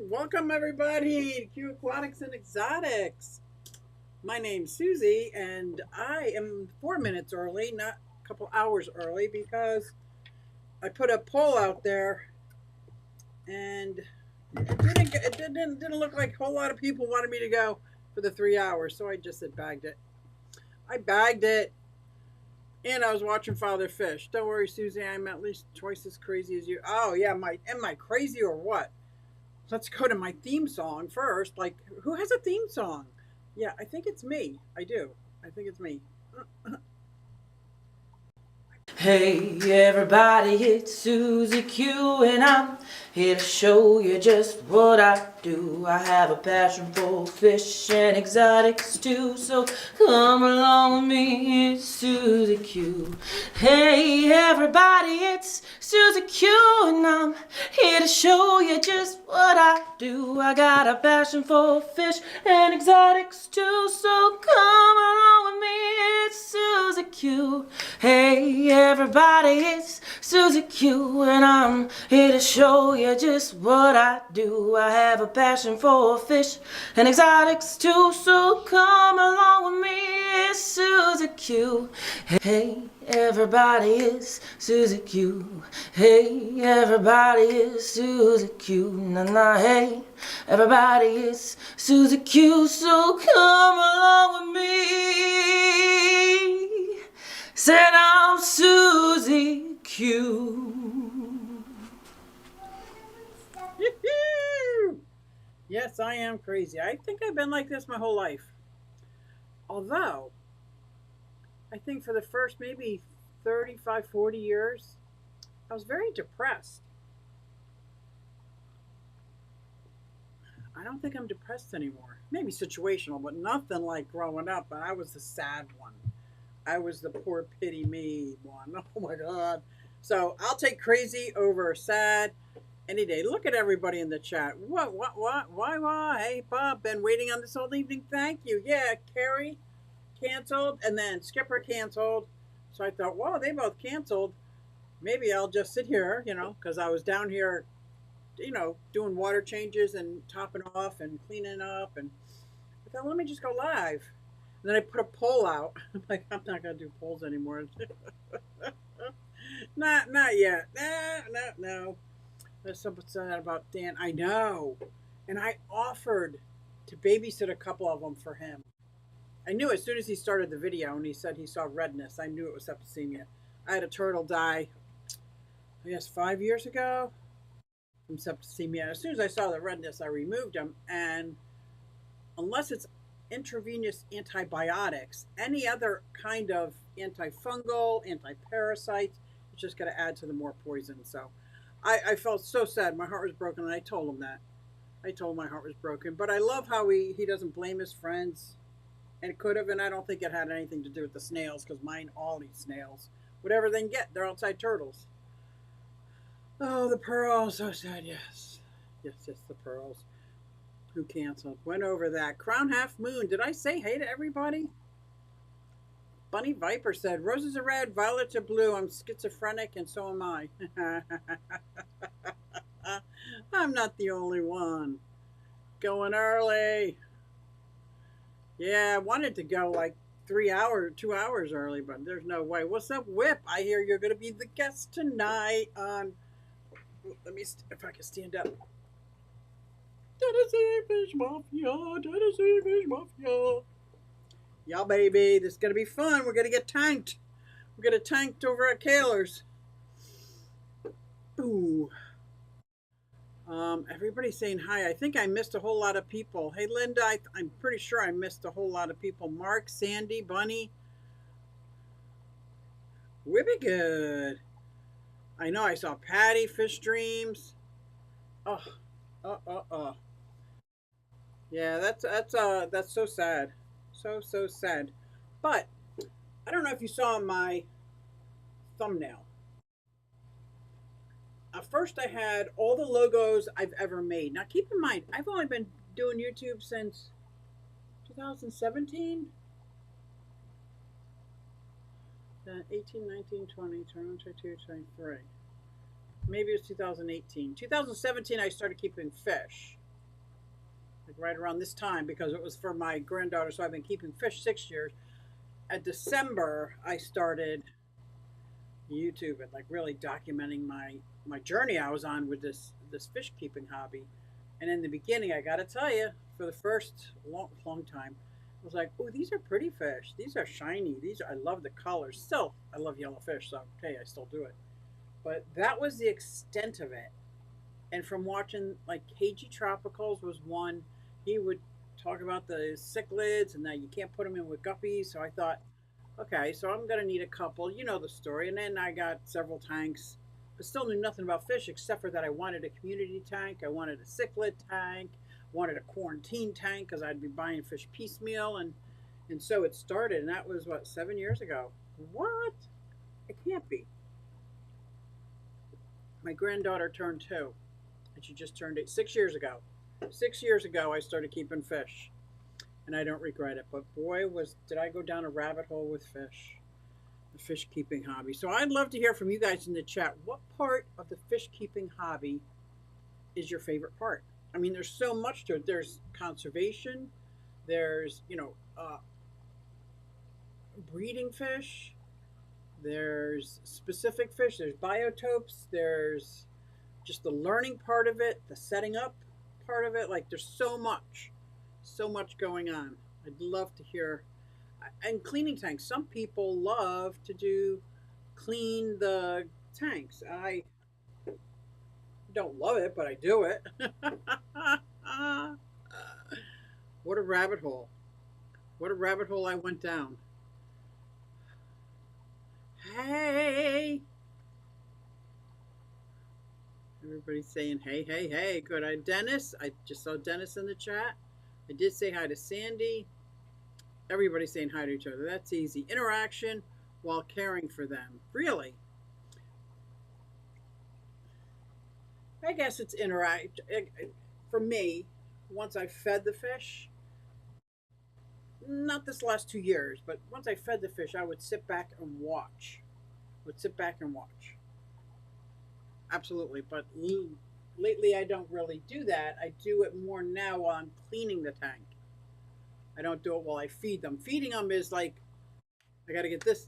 Welcome everybody to Q Aquatics and Exotics. My name's Susie and I am 4 minutes early, not a couple hours early, because I put a poll out there and it didn't look like a whole lot of people wanted me to go for the 3 hours, so I just said bagged it. I bagged it and I was watching Father Fish. Don't worry, Susie, I'm at least twice as crazy as you. Oh yeah, am I crazy or what? Let's go to my theme song first. Like, who has a theme song? Yeah, I think it's me. I do. I think it's me. Hey everybody, it's Susie Q and I'm here to show you just what I do. I have a passion for fish and exotics too, so come along with me, it's Susie Q. Hey everybody, it's Susie Q and I'm here to show you just what I do. I got a passion for fish and exotics too, so come along with me, it's Susie Q. Hey everybody, it's Susie Q and I'm here to show you just what I do. I have a passion for fish and exotics too, so come along with me, it's Susie Q. Hey everybody, it's Susie Q. Hey everybody, it's Susie Q. Na na, hey everybody, it's Susie Q, so come along with me. Said I'm Susie Q. Yes, I am crazy. I think I've been like this my whole life. Although, I think for the first maybe 35, 40 years, I was very depressed. I don't think I'm depressed anymore. Maybe situational, but nothing like growing up. But I was the sad one. I was the poor pity me one. Oh my God. So I'll take crazy over sad any day. Look at everybody in the chat. What? Why? Hey, Bob, been waiting on this all evening. Thank you. Yeah, Carrie canceled, and then Skipper canceled. So I thought, well, they both canceled. Maybe I'll just sit here, because I was down here, doing water changes and topping off and cleaning up. And I thought, let me just go live. And then I put a poll out. I'm like, I'm not gonna do polls anymore. Not yet. No. There's something said about Dan. I know, and I offered to babysit a couple of them for him. I knew as soon as he started the video and he said he saw redness, I knew it was septicemia. I had a turtle die, I guess 5 years ago from septicemia. As soon as I saw the redness, I removed him. And unless it's intravenous antibiotics, any other kind of antifungal, antiparasite, it's just going to add to the more poison. So I felt so sad. My heart was broken, and I told him that. I told him my heart was broken. But I love how he doesn't blame his friends. And it could have, and I don't think it had anything to do with the snails, because mine all eat snails. Whatever they can get, they're outside turtles. Oh, the pearls, so sad, yes. Yes, the pearls. Who canceled? Went over that. Crown Half Moon. Did I say hey to everybody? Bunny Viper said, roses are red, violets are blue. I'm schizophrenic, and so am I. I'm not the only one. Going early. Yeah, I wanted to go like 2 hours early, but there's no way. What's up, Whip? I hear you're going to be the guest tonight on. Let me, if I can stand up. Tennessee Fish Mafia, Tennessee Fish Mafia. Yeah, baby, this is going to be fun. We're going to get tanked. We're going to tanked over at Kaler's. Ooh. Everybody's saying hi. I think I missed a whole lot of people. Hey, Linda, I'm pretty sure I missed a whole lot of people. Mark, Sandy, Bunny. Whippy good. I know I saw Patty, Fish Dreams. Oh. Yeah, that's so sad. So sad. But I don't know if you saw my thumbnail. At first I had all the logos I've ever made. Now keep in mind, I've only been doing YouTube since 2017. 18, 19, 20, 21, 22, 23. Maybe it was 2018. 2017 I started keeping fish. like right around this time, because it was for my granddaughter. So I've been keeping fish 6 years. At December, I started YouTube and like really documenting my journey I was on with this fish keeping hobby. And in the beginning, I got to tell you, for the first long time, I was like, "Oh, these are pretty fish. These are shiny. These are, I love the colors. Still, I love yellow fish, so okay, I still do it." But that was the extent of it. And from watching like KG Tropicals was one, he would talk about the cichlids and that you can't put them in with guppies. So I thought, okay, so I'm gonna need a couple. You know the story. And then I got several tanks, but still knew nothing about fish except for that I wanted a community tank, I wanted a cichlid tank, wanted a quarantine tank because I'd be buying fish piecemeal, and so it started. And that was what, 7 years ago. What? It can't be. My granddaughter turned 2, and she just turned 8. 6 years ago. 6 years ago, I started keeping fish, and I don't regret it. But boy, did I go down a rabbit hole with fish, the fish keeping hobby. So I'd love to hear from you guys in the chat. What part of the fish keeping hobby is your favorite part? I mean, there's so much to it. There's conservation. There's breeding fish. There's specific fish. There's biotopes. There's just the learning part of it, the setting up part of it. Like there's so much going on. I'd love to hear. And cleaning tanks. Some people love to clean the tanks. I don't love it, but I do it. What a rabbit hole. What a rabbit hole I went down. Hey. Everybody's saying hey, hey, hey. Good. Dennis. I just saw Dennis in the chat. I did say hi to Sandy. Everybody's saying hi to each other. That's easy. Interaction while caring for them. Really? I guess it's interact. For me, once I fed the fish, not this last 2 years, but once I fed the fish, I would sit back and watch. Absolutely. But lately, I don't really do that. I do it more now while I'm cleaning the tank. I don't do it while I feed them. Feeding them is like, I got to get this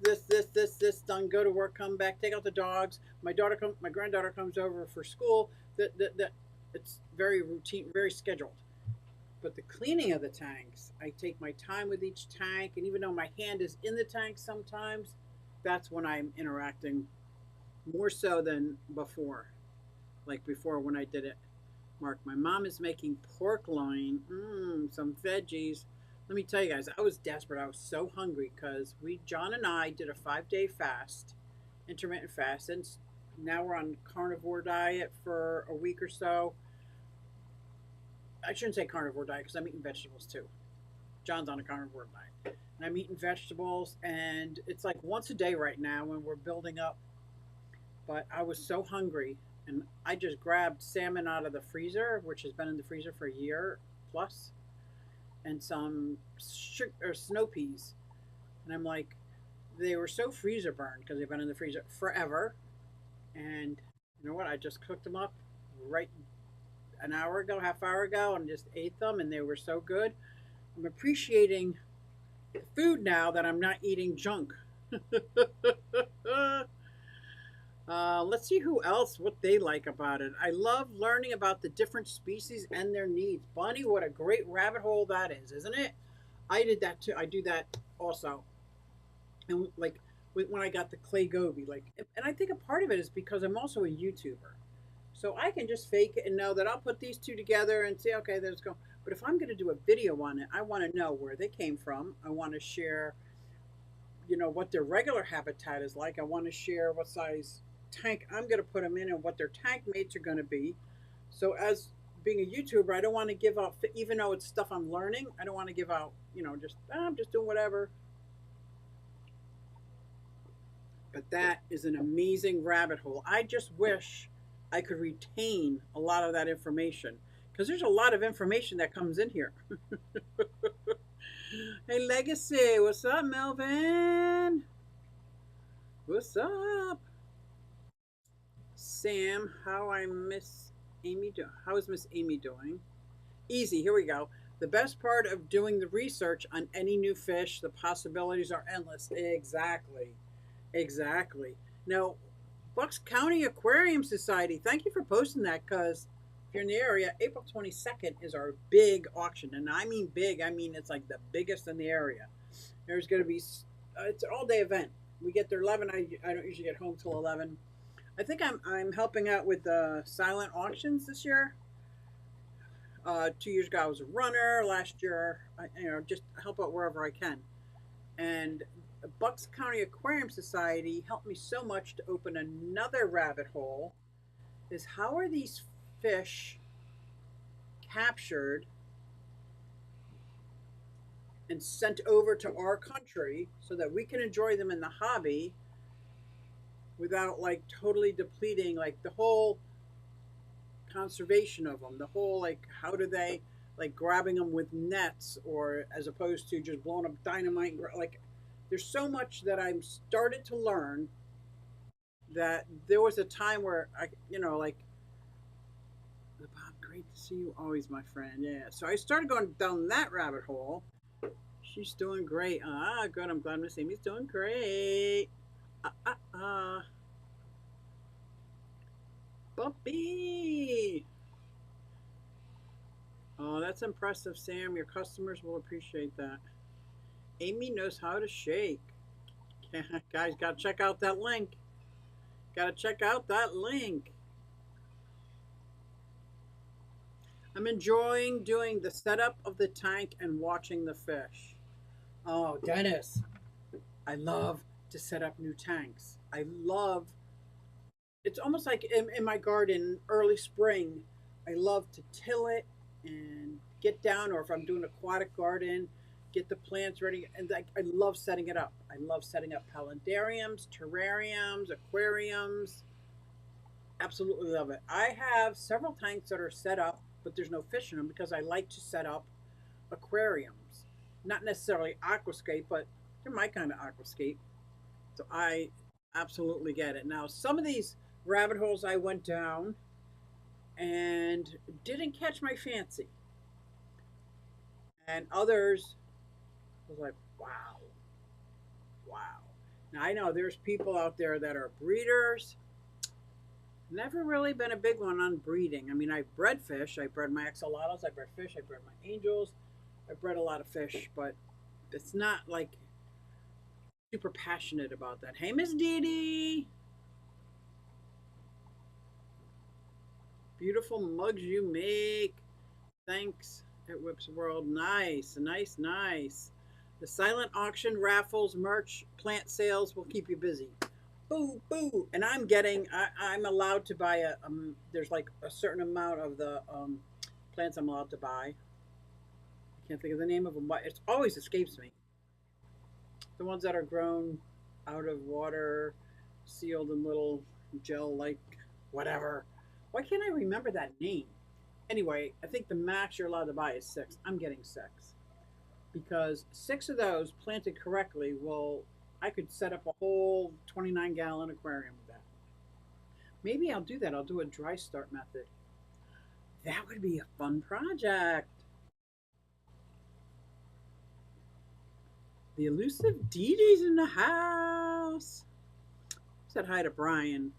done. Go to work, come back, take out the dogs. My granddaughter comes over for school. It's very routine, very scheduled. But the cleaning of the tanks, I take my time with each tank, and even though my hand is in the tank sometimes, that's when I'm interacting more so than before. Like before when I did it. Mark, my mom is making pork loin, some veggies. Let me tell you guys, I was desperate. I was so hungry because John and I did a 5-day fast, intermittent fast, and now we're on carnivore diet for a week or so. I shouldn't say carnivore diet because I'm eating vegetables too. John's on a carnivore diet, and I'm eating vegetables, and it's like once a day right now when we're building up. But I was so hungry, and I just grabbed salmon out of the freezer, which has been in the freezer for a year plus, and some snow peas. And I'm like, they were so freezer burned because they've been in the freezer forever. And you know what? I just cooked them up right an hour ago, half hour ago, and just ate them, and they were so good. I'm appreciating the food now that I'm not eating junk. Let's see who else, what they like about it. I love learning about the different species and their needs. Bunny, what a great rabbit hole that is, isn't it? I did that too. I do that also. And like when I got the clay goby, like, and I think a part of it is because I'm also a YouTuber. So I can just fake it and know that I'll put these two together and say, okay, there's go. But if I'm going to do a video on it, I want to know where they came from. I want to share, what their regular habitat is like. I want to share what size tank I'm going to put them in and what their tank mates are going to be. So as being a YouTuber, I don't want to give out, even though it's stuff I'm learning, I don't want to give out, I'm just doing whatever. But that is an amazing rabbit hole. I just wish I could retain a lot of that information because there's a lot of information that comes in here. Hey, Legacy, what's up, Melvin? What's up? Sam, how is Miss Amy doing? Easy. Here we go. The best part of doing the research on any new fish, the possibilities are endless. Exactly. Exactly. Now, Bucks County Aquarium Society, thank you for posting that because if you're in the area, April 22nd is our big auction. And I mean big, I mean it's like the biggest in the area. There's going to be, it's an all day event. We get there 11. I don't usually get home till 11. I think I'm helping out with the silent auctions this year. 2 years ago, I was a runner. Last year, just help out wherever I can. And the Bucks County Aquarium Society helped me so much to open another rabbit hole. Is how are these fish captured and sent over to our country so that we can enjoy them in the hobby without like totally depleting like the whole conservation of them, the whole like how do they like grabbing them with nets or as opposed to just blowing up dynamite, like there's so much that I'm started to learn that there was a time where I like Bob, great to see you always, my friend. Yeah, so I started going down that rabbit hole. She's doing great. Good. I'm glad Miss Amy's doing great. Bumpy. Oh, that's impressive, Sam. Your customers will appreciate that. Amy knows how to shake. Guys, got to check out that link. Got to check out that link. I'm enjoying doing the setup of the tank and watching the fish. Oh, Dennis, I love to set up new tanks. I love it's almost like in my garden early spring. I love to till it and get down, or if I'm doing aquatic garden, get the plants ready. And I love setting it up. I love setting up paludariums, terrariums, aquariums. Absolutely love it. I have several tanks that are set up, but there's no fish in them because I like to set up aquariums. Not necessarily aquascape, but they're my kind of aquascape. So I absolutely get it. Now, some of these rabbit holes I went down and didn't catch my fancy. And others was like, wow, wow. Now I know there's people out there that are breeders. Never really been a big one on breeding. I mean, I've bred fish. I bred my axolotls. I bred fish. I bred my angels. I bred a lot of fish, but it's not like super passionate about that. Hey, Miss Dee Dee. Beautiful mugs you make. Thanks at Whips World. Nice, nice, nice. The silent auction, raffles, merch, plant sales will keep you busy. Boo, boo. And I'm allowed to buy there's like a certain amount of the plants I'm allowed to buy. I can't think of the name of them, but it always escapes me. The ones that are grown out of water, sealed in little gel-like whatever. Why can't I remember that name? Anyway, I think the max you're allowed to buy is 6. I'm getting 6 because 6 of those planted correctly I could set up a whole 29-gallon aquarium with that. Maybe I'll do that. I'll do a dry start method. That would be a fun project. The elusive Dee Dee's in the house. Said hi to Brian.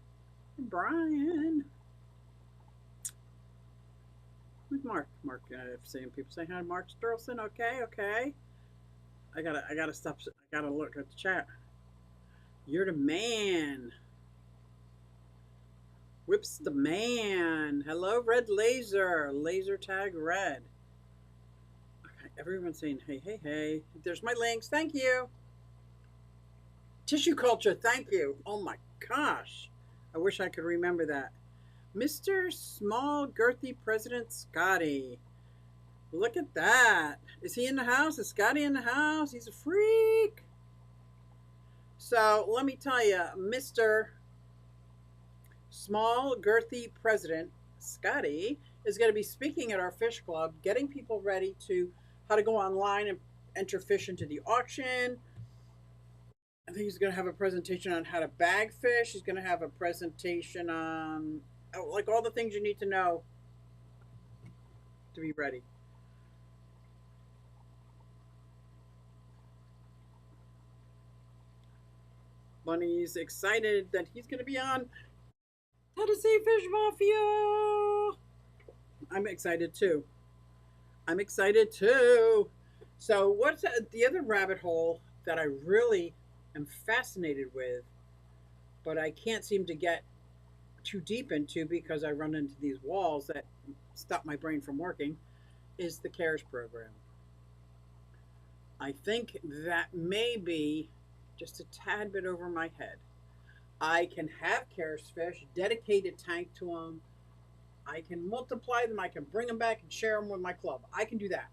Hey, Brian. Who's Mark? Mark, saying people say hi to Mark Sterlson. Okay, okay. I gotta stop. I gotta look at the chat. You're the man. Whips the man. Hello, Red Laser. Laser tag red. Okay, everyone's saying hey, hey, hey. There's my links. Thank you. Tissue culture. Thank you. Oh my gosh. I wish I could remember that. Mr. Small Girthy President Scotty. Look at that. Is he in the house? Is Scotty in the house? He's a freak. So let me tell you, Mr. Small Girthy President Scotty is going to be speaking at our fish club, getting people ready to how to go online and enter fish into the auction. I think he's going to have a presentation on how to bag fish. He's going to have a presentation on like all the things you need to know to be ready. Bunny's excited that he's going to be on Tennessee Fish Mafia. I'm excited too. I'm excited too. So, what's the other rabbit hole that I really am fascinated with, but I can't seem to get too deep into because I run into these walls that stop my brain from working, is the CARES program. I think that may be just a tad bit over my head. I can have CARES fish, dedicate a tank to them. I can multiply them. I can bring them back and share them with my club. I can do that.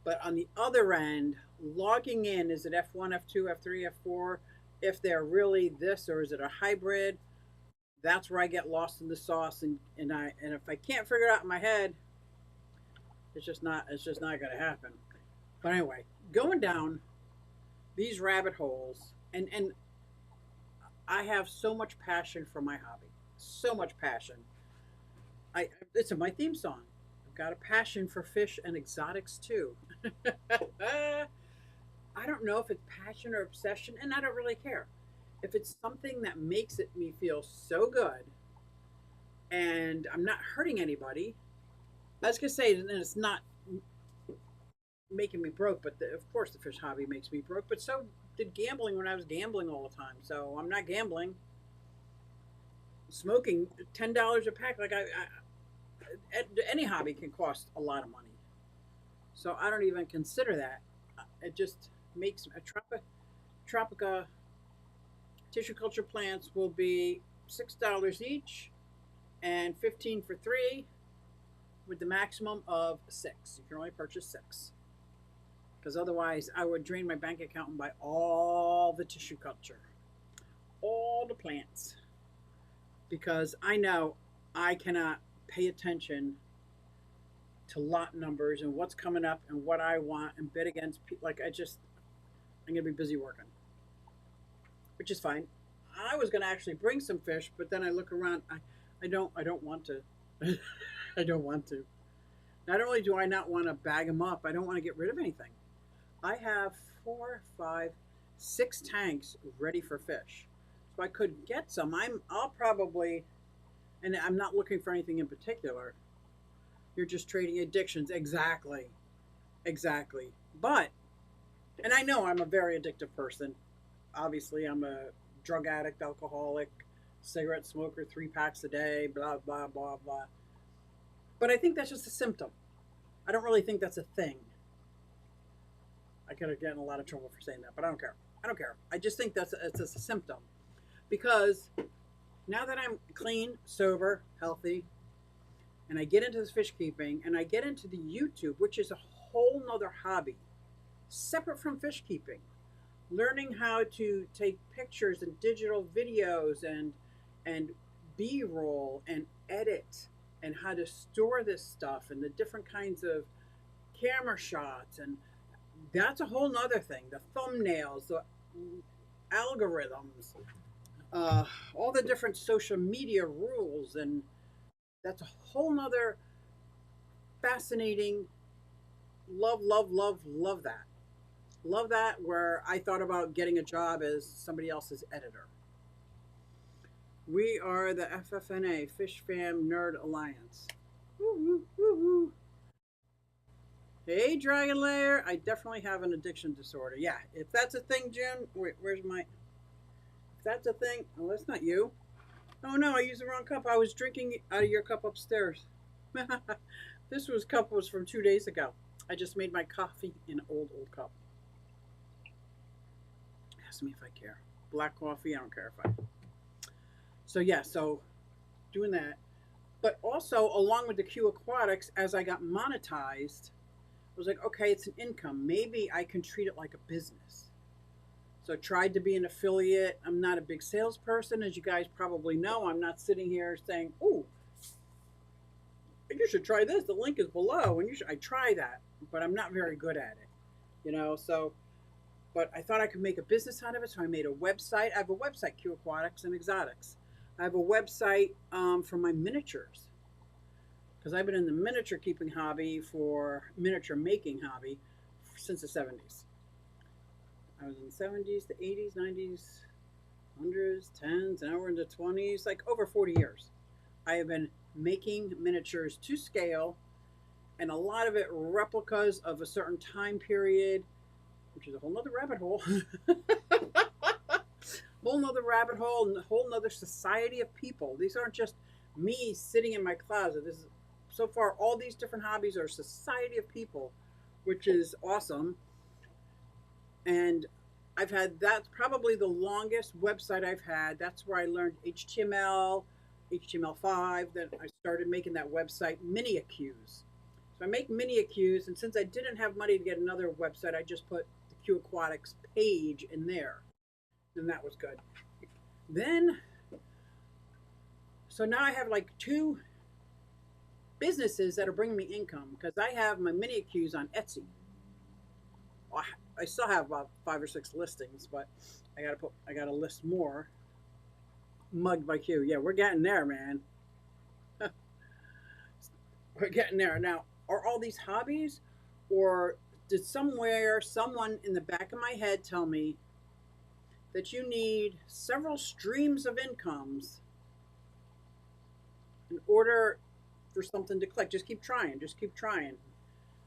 But on the other end, logging in, is it F1, F2, F3, F4? If they're really this, or is it a hybrid? That's where I get lost in the sauce, and if I can't figure it out in my head, it's just not going to happen. But anyway, going down these rabbit holes, and I have so much passion for my hobby, so much passion. It's in my theme song. I've got a passion for fish and exotics too. I don't know if it's passion or obsession, and I don't really care. If it's something that makes me feel so good, and I'm not hurting anybody, I was gonna say, and it's not making me broke, but of course the fish hobby makes me broke. But so did gambling when I was gambling all the time. So I'm not gambling. Smoking $10 a pack, like any hobby can cost a lot of money. So I don't even consider that. It just makes a tropica tissue culture plants will be $6 each and 15 for 3 with the maximum of 6. You can only purchase 6. Because otherwise I would drain my bank account and buy all the tissue culture, all the plants. Because I know I cannot pay attention to lot numbers and what's coming up and what I want and bid against people. I'm going to be busy working, which is fine. I was going to actually bring some fish, but then I look around. I don't want to. I don't want to. Not only do I not want to bag them up, I don't want to get rid of anything. I have 4, 5, 6 tanks ready for fish. So I could get some. I'll probably, and I'm not looking for anything in particular. You're just trading addictions. Exactly. But, and I know I'm a very addictive person. Obviously, I'm a drug addict, alcoholic, cigarette smoker, 3 packs a day, blah, blah, blah, blah. But I think that's just a symptom. I don't really think that's a thing. I could get in a lot of trouble for saying that, but I don't care. I just think it's a symptom. Because now that I'm clean, sober, healthy, and I get into this fish keeping, and I get into the YouTube, which is a whole nother hobby, separate from fish keeping, learning how to take pictures and digital videos and B-roll and edit, and how to store this stuff and the different kinds of camera shots, and that's a whole nother thing. The thumbnails, the algorithms, all the different social media rules, and that's a whole nother fascinating love that. Love that, where I thought about getting a job as somebody else's editor. We are the FFNA, Fish Fam Nerd Alliance. Woo, woo, woo. Hey, Dragon Layer, I definitely have an addiction disorder. Yeah, if that's a thing, Jim, wait, where's my... If that's a thing, oh, that's not you. Oh no, I used the wrong cup. I was drinking out of your cup upstairs. This cup was from 2 days ago. I just made my coffee in an old cup. Ask me if I care. Black coffee, I don't care if I... So yeah, so doing that. But also, along with the Q Aquatics, as I got monetized, I was like, okay, it's an income. Maybe I can treat it like a business. So I tried to be an affiliate. I'm not a big salesperson, as you guys probably know. I'm not sitting here saying, oh, you should try this. The link is below. And I try that, but I'm not very good at it. So, but I thought I could make a business out of it. So I made a website. I have a website, Q Aquatics and Exotics. I have a website for my miniatures, because I've been in the miniature keeping hobby, miniature making hobby, since the 70s. I was in the 70s, the 80s, 90s, hundreds, tens, now we're in the 20s, like over 40 years. I have been making miniatures to scale, and a lot of it replicas of a certain time period, which is a whole nother rabbit hole. Whole nother rabbit hole and a whole nother society of people. These aren't just me sitting in my closet. This is so far all these different hobbies are a society of people, which is awesome. And I've had that's probably the longest website I've had. That's where I learned HTML, HTML5. Then I started making that website mini accuse. So I make mini accuse, and since I didn't have money to get another website, I just put the Q Aquatics page in there, and that was good. Then, so now I have like two businesses that are bringing me income because I have my mini accuse on Etsy. I still have about 5 or 6 listings, but I gotta list more. Mugged by Q. Yeah, we're getting there, man. We're getting there. Now, are all these hobbies, or did someone in the back of my head tell me that you need several streams of incomes in order for something to click? Just keep trying. Just keep trying.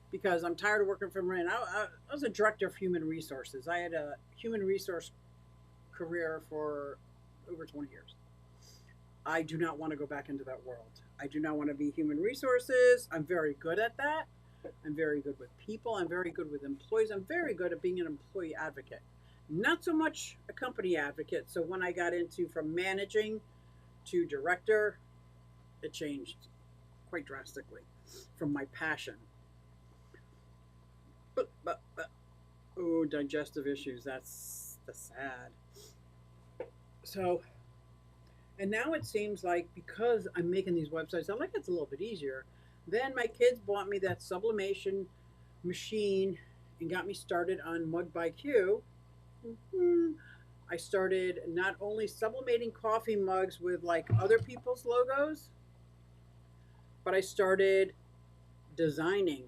Because I'm tired of working for Marin. I was a director of human resources. I had a human resource career for over 20 years. I do not want to go back into that world. I do not want to be human resources. I'm very good at that. I'm very good with people. I'm very good with employees. I'm very good at being an employee advocate. Not so much a company advocate. So when I got into from managing to director, it changed quite drastically from my passion. But oh, digestive issues. That's sad. So, and now it seems like because I'm making these websites, I like it's a little bit easier. Then my kids bought me that sublimation machine and got me started on Mug by Q. Mm-hmm. I started not only sublimating coffee mugs with like other people's logos, but I started designing.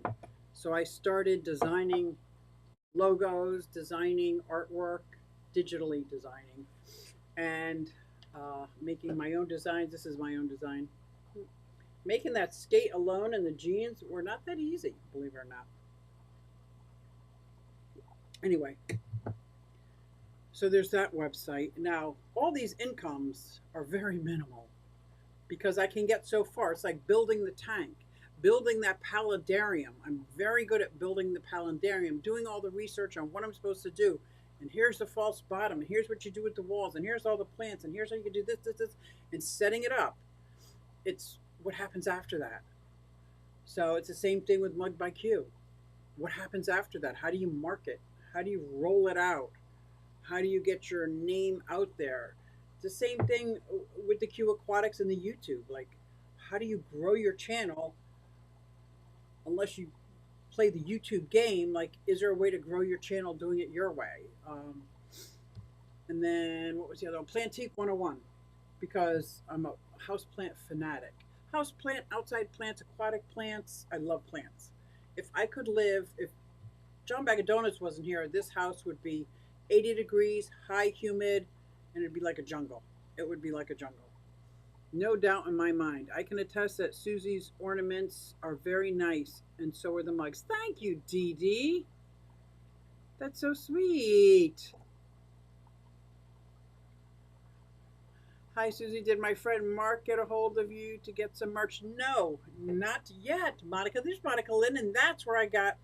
So I started designing logos, designing artwork, digitally designing, and making my own designs. This is my own design. Making that skate alone and the jeans were not that easy, believe it or not. Anyway, so there's that website. Now, all these incomes are very minimal because I can get so far. It's like building the tank, building that paludarium. I'm very good at building the paludarium, doing all the research on what I'm supposed to do. And here's the false bottom, and here's what you do with the walls, and here's all the plants, and here's how you can do this, and setting it up. It's what happens after that. So it's the same thing with Mug by Q. What happens after that? How do you market? How do you roll it out? How do you get your name out there? It's the same thing with the Q Aquatics and the YouTube. Like, how do you grow your channel unless you play the YouTube game? Like, is there a way to grow your channel doing it your way? And then what was the other one? Plantique 101, because I'm a houseplant fanatic. Houseplant, outside plants, aquatic plants. I love plants. If I could live, if John Bag of Donuts wasn't here, this house would be 80 degrees, high humid, and it'd be like a jungle. It would be like a jungle. No doubt in my mind. I can attest that Susie's ornaments are very nice, and so are the mugs. Thank you, Dee Dee. That's so sweet. Hi, Susie. Did my friend Mark get a hold of you to get some merch? No, not yet, Monica. There's Monica Lynn, and that's where I got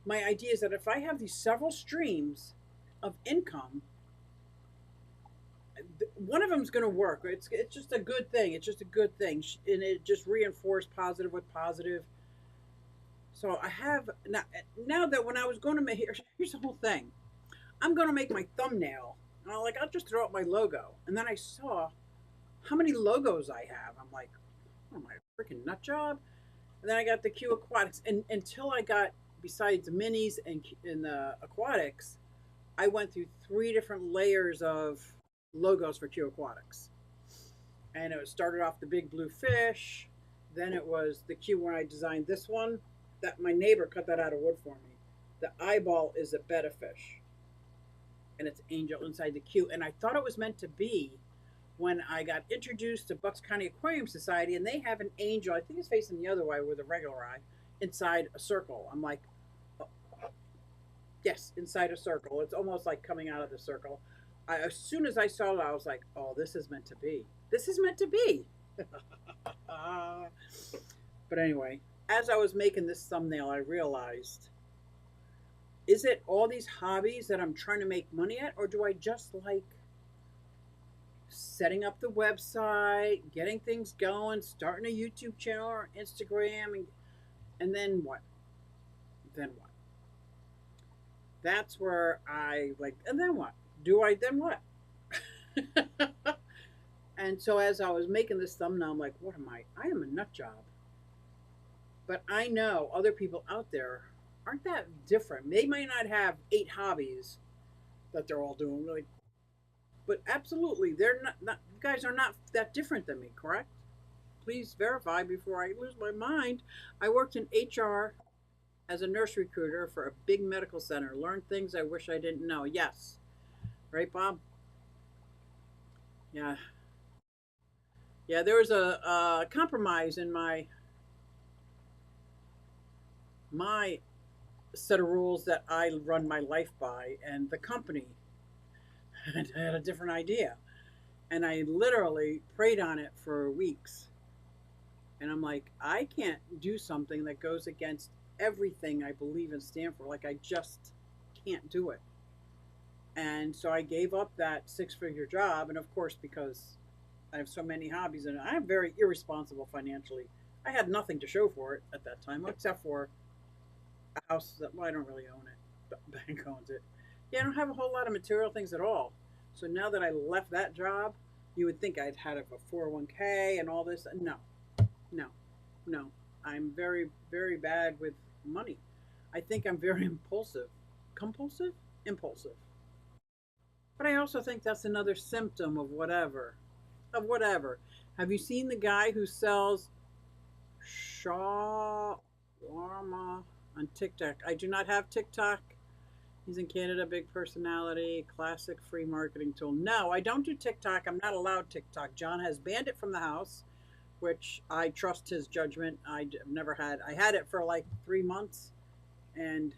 my idea is that if I have these several streams of income, one of them is going to work. It's just a good thing. It's just a good thing, and it just reinforced positive with positive. So I have now that when I was going to make here's the whole thing. I'm going to make my thumbnail, and I'll just throw up my logo, and then I saw how many logos I have. I'm like, oh my freaking nut job. And then I got the Q Aquatics, and until I got besides the minis and the aquatics, I went through 3 different layers of logos for Q Aquatics. And it started off the big blue fish, then it was the Q where I designed this one. That my neighbor cut that out of wood for me. The eyeball is a betta fish. and it's angel inside the queue. And I thought it was meant to be when I got introduced to Bucks County Aquarium Society, and they have an angel. I think it's facing the other way with a regular eye inside a circle. I'm like, oh, yes, inside a circle. It's almost like coming out of the circle. As soon as I saw it, I was like, oh, this is meant to be. This is meant to be. But anyway, as I was making this thumbnail, I realized, is it all these hobbies that I'm trying to make money at, or do I just like setting up the website, getting things going, starting a YouTube channel or Instagram, and then what? Then what? That's where I like, and then what? Do I then what? And so as I was making this thumbnail, I'm like, what am I? I am a nut job. But I know other people out there aren't that different. They might not have 8 hobbies that they're all doing really, but absolutely, they're not you guys are not that different than me, correct? Please verify before I lose my mind. I worked in HR as a nurse recruiter for a big medical center. Learned things I wish I didn't know. Yes. Right, Bob? Yeah. Yeah, there was a compromise in my set of rules that I run my life by, and the company had a different idea. And I literally prayed on it for weeks. And I'm like, I can't do something that goes against everything I believe and stand for. Like, I just can't do it. And so I gave up that 6-figure job. And of course, because I have so many hobbies and I'm very irresponsible financially, I had nothing to show for it at that time, except for a house that, well, I don't really own it, but the bank owns it. Yeah, I don't have a whole lot of material things at all. So now that I left that job, you would think I'd had a 401k and all this. No, no, no. I'm very, very bad with money. I think I'm very impulsive. Compulsive? Impulsive. But I also think that's another symptom of whatever. Of whatever. Have you seen the guy who sells shawarma on TikTok? I do not have TikTok. He's in Canada, big personality, classic free marketing tool. No, I don't do TikTok. I'm not allowed TikTok. John has banned it from the house, which I trust his judgment. I had it for like 3 months and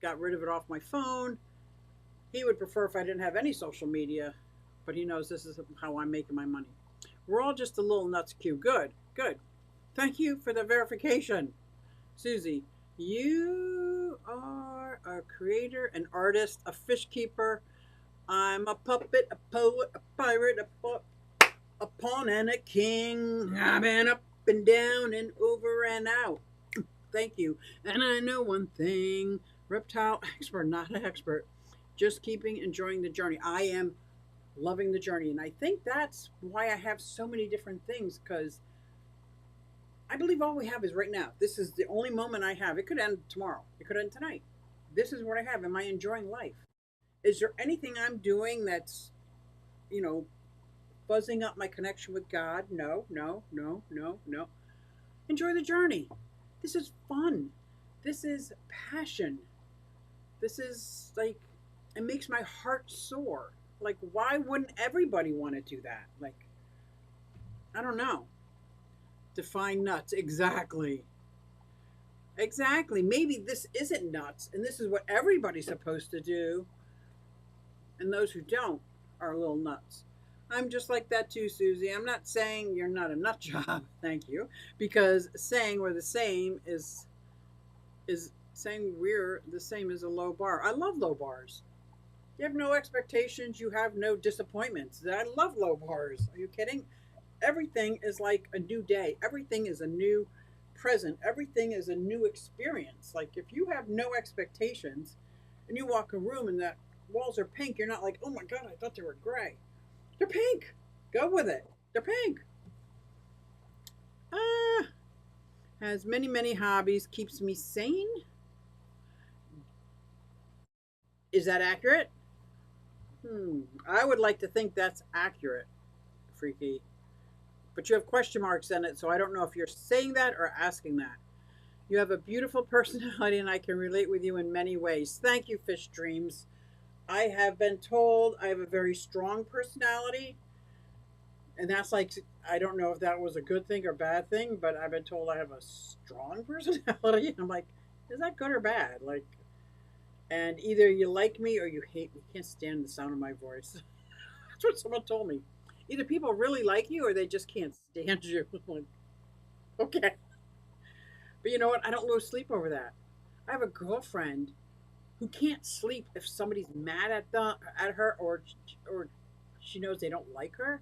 got rid of it off my phone. He would prefer if I didn't have any social media, but he knows this is how I'm making my money. We're all just a little nuts Q. Good, good. Thank you for the verification. Susie, you are a creator, an artist, a fish keeper. I'm a puppet, a poet, a pirate, a pawn, and a king. I've been up and down and over and out. Thank you. And I know one thing, reptile expert, not an expert. Just enjoying the journey. I am loving the journey. And I think that's why I have so many different things, because I believe all we have is right now. This is the only moment I have. It could end tomorrow. It could end tonight. This is what I have. Am I enjoying life? Is there anything I'm doing that's, fuzzing up my connection with God? No, no, no, no, no. Enjoy the journey. This is fun. This is passion. This is like, it makes my heart soar. Like, why wouldn't everybody want to do that? Like, I don't know. Define nuts. Exactly. Exactly. Maybe this isn't nuts, and this is what everybody's supposed to do. And those who don't are a little nuts. I'm just like that too, Susie. I'm not saying you're not a nut job, thank you, because saying we're the same is saying we're the same as a low bar. I love low bars. You have no expectations, you have no disappointments. I love low bars. Are you kidding? Everything is like a new day. Everything is a new present. Everything is a new experience. Like, if you have no expectations and you walk a room and the walls are pink, you're not like, oh my God, I thought they were gray. They're pink. Go with it. They're pink. Has many, many hobbies, keeps me sane. Is that accurate? I would like to think that's accurate, Freaky. But you have question marks in it, so I don't know if you're saying that or asking that. You have a beautiful personality, and I can relate with you in many ways. Thank you, Fish Dreams. I have been told I have a very strong personality, and that's like, I don't know if that was a good thing or bad thing, but I've been told I have a strong personality. I'm like, is that good or bad? Like, and either you like me or you hate me. You can't stand the sound of my voice. That's what someone told me. Either people really like you or they just can't stand you. Like, okay. But you know what? I don't lose sleep over that. I have a girlfriend who can't sleep if somebody's mad at her, or she knows they don't like her.